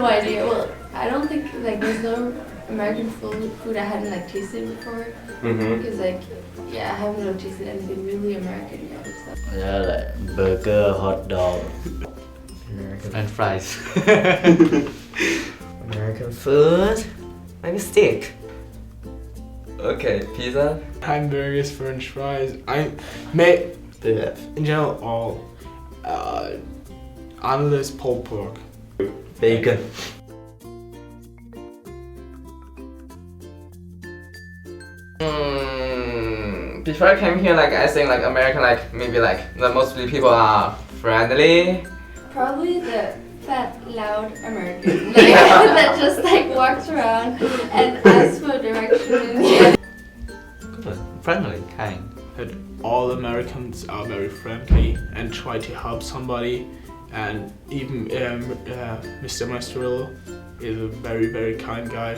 No idea. Well, I don't think like there's no American food I hadn't like tasted before. Because like I haven't really tasted anything really American yet. So. Yeah, like burger, hot dog. American French fries. American food, maybe steak. Okay, pizza. Hamburgers, French fries. I may in general all unless pulled pork. Bacon. Before I came here, like I think like American, like maybe like the mostly people are friendly. Probably the fat, loud American that just like walks around and asks for directions. Good. Friendly, kind. That all Americans are very friendly and try to help somebody, and even Mr. Maestrillo is a very, very kind guy.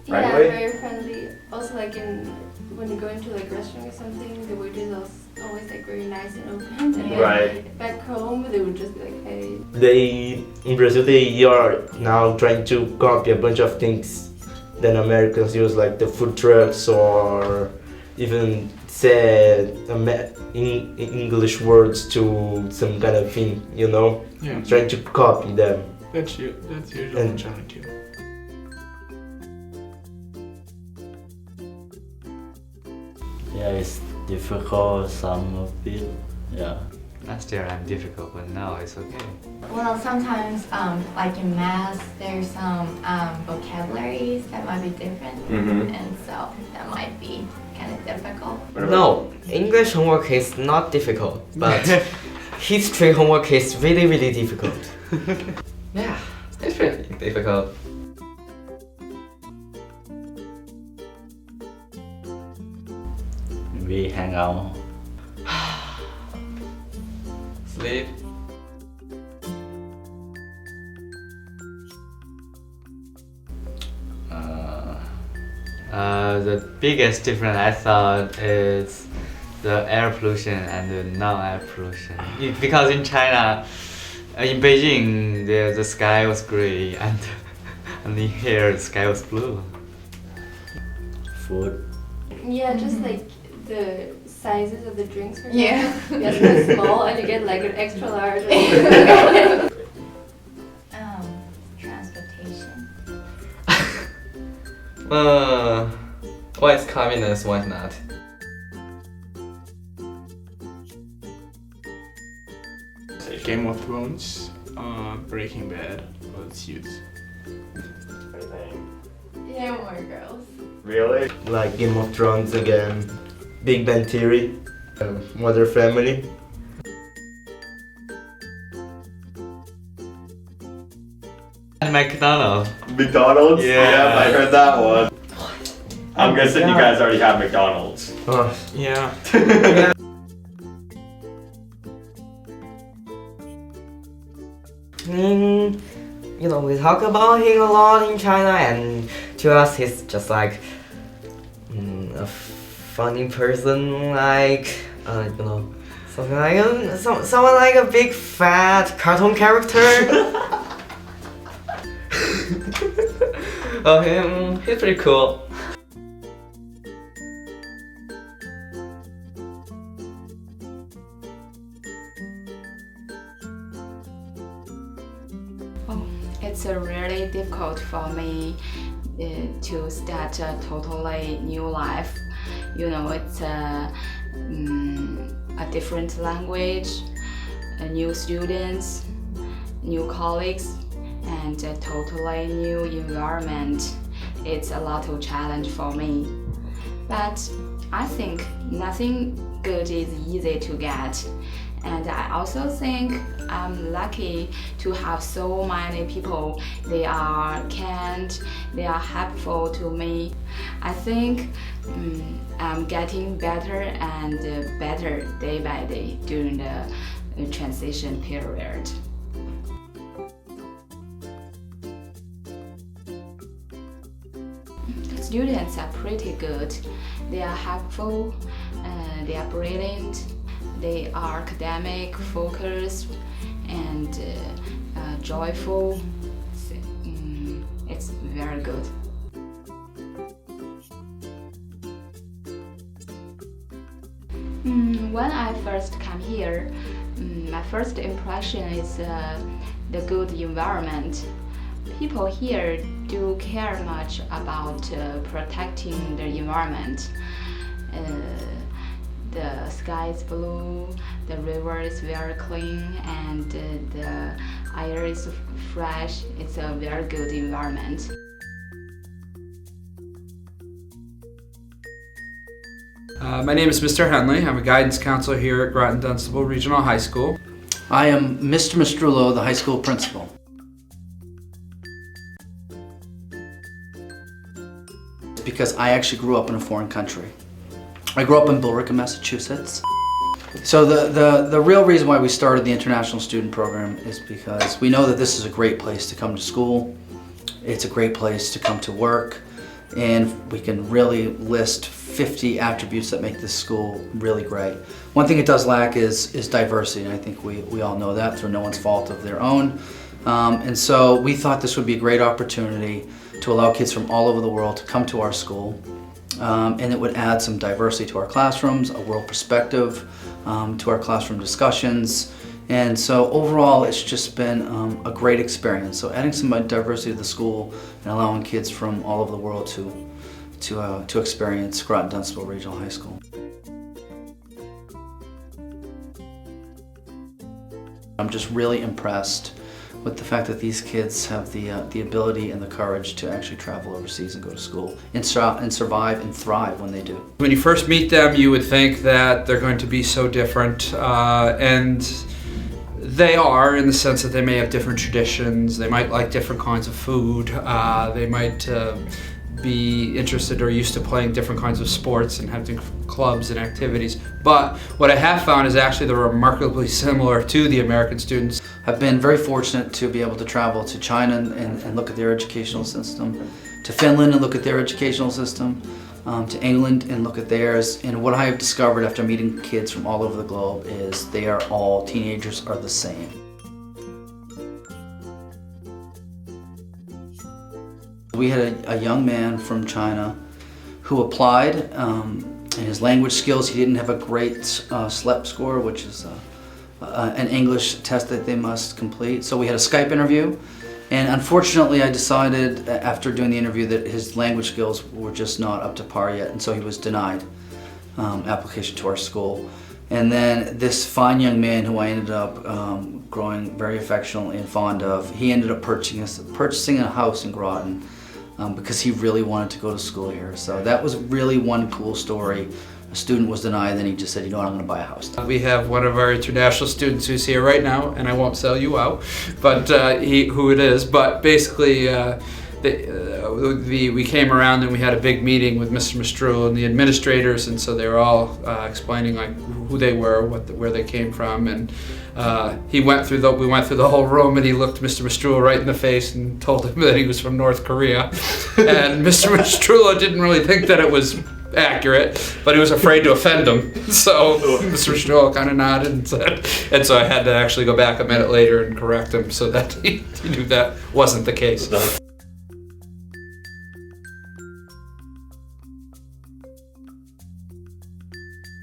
Yeah, Friendly? very friendly. Also, like when you go into like restaurant or something, the waiters are always like very nice and open. And then Right. back home, they would just be like, hey. In Brazil they are now trying to copy a bunch of things that Americans use, like the food trucks, or even say in English words to some kind of thing, you know? Yeah, Trying to copy them. that's usually And- what trying to. Yeah, it's difficult, some of it. Yeah. Last year I'm difficult, but now it's okay. Well, sometimes, like in math, there's some vocabularies that might be different, and so that might be kind of difficult. No, English homework is not difficult, but history homework is really, really difficult. Yeah, it's pretty difficult. We hang out. Sleep. The biggest difference I thought is the air pollution and the non-air pollution. Because in China, in Beijing, the sky was gray and in here the sky was blue. Food. Yeah, just like the sizes of the drinks for Yeah. example. You get so small and you get like an extra large. Transportation. Why is communist, why not? Game of Thrones, Breaking Bad, or Suits. Yeah, more girls. Really? Like Game of Thrones again. Big Bang Theory. Mother Family. And McDonald's. McDonald's? Yeah. I heard that one. I'm guessing you guys already have McDonald's. Yeah. You know, we talk about him a lot in China, and to us he's just like a funny person, like you know, something like someone like a big fat cartoon character. Oh, he's pretty cool. It's really difficult for me to start a totally new life. You know, it's a different language, new students, new colleagues, and a totally new environment. It's a lot of challenge for me. But I think nothing good is easy to get. And I also think I'm lucky to have so many people. They are kind, they are helpful to me. I think I'm getting better and better day by day during the transition period. The students are pretty good. They are helpful, they are brilliant. They are academic, focused, and joyful. It's very good. When I first come here, my first impression is the good environment. People here do care much about protecting the environment. The sky is blue, the river is very clean, and the air is fresh. It's a very good environment. My name is Mr. Henley. I'm a guidance counselor here at Groton Dunstable Regional High School. I am Mr. Mastrullo, the high school principal. Because I actually grew up in a foreign country. I grew up in Billerica, Massachusetts. So the real reason why we started the International Student Program is because we know that this is a great place to come to school. It's a great place to come to work. And we can really list 50 attributes that make this school really great. One thing it does lack is diversity, and I think we all know that through no one's fault of their own. And so we thought this would be a great opportunity to allow kids from all over the world to come to our school. And it would add some diversity to our classrooms, a world perspective to our classroom discussions. And so overall, it's just been a great experience. So adding some diversity to the school and allowing kids from all over the world to experience Groton Dunstable Regional High School. I'm just really impressed with the fact that these kids have the ability and the courage to actually travel overseas and go to school and survive and thrive when they do. When you first meet them, you would think that they're going to be so different, and they are, in the sense that they may have different traditions, they might like different kinds of food, they might be interested or used to playing different kinds of sports and have different clubs and activities. But what I have found is actually they're remarkably similar to the American students. I've been very fortunate to be able to travel to China and look at their educational system, to Finland and look at their educational system, to England and look at theirs. And what I have discovered after meeting kids from all over the globe is they are all, teenagers are the same. We had a young man from China who applied, and his language skills, he didn't have a great SLEP score, which is an English test that they must complete. So we had a Skype interview, and unfortunately I decided after doing the interview that his language skills were just not up to par yet, and so he was denied application to our school. And then this fine young man who I ended up growing very affectionately and fond of, he ended up purchasing a house in Groton because he really wanted to go to school here. So that was really one cool story. A student was denied, then he just said, you know what, I'm going to buy a house. We have one of our international students who's here right now, and I won't sell you out, but who it is. But basically, we came around and we had a big meeting with Mr. Mastrullo and the administrators, and so they were all explaining like who they were, where they came from, and we went through the whole room, and he looked Mr. Mastrullo right in the face and told him that he was from North Korea, and Mr. Mastrullo didn't really think that it was accurate, but he was afraid to offend him. So Mr. Mastrullo kind of nodded and said, and so I had to actually go back a minute later and correct him so that he knew that wasn't the case.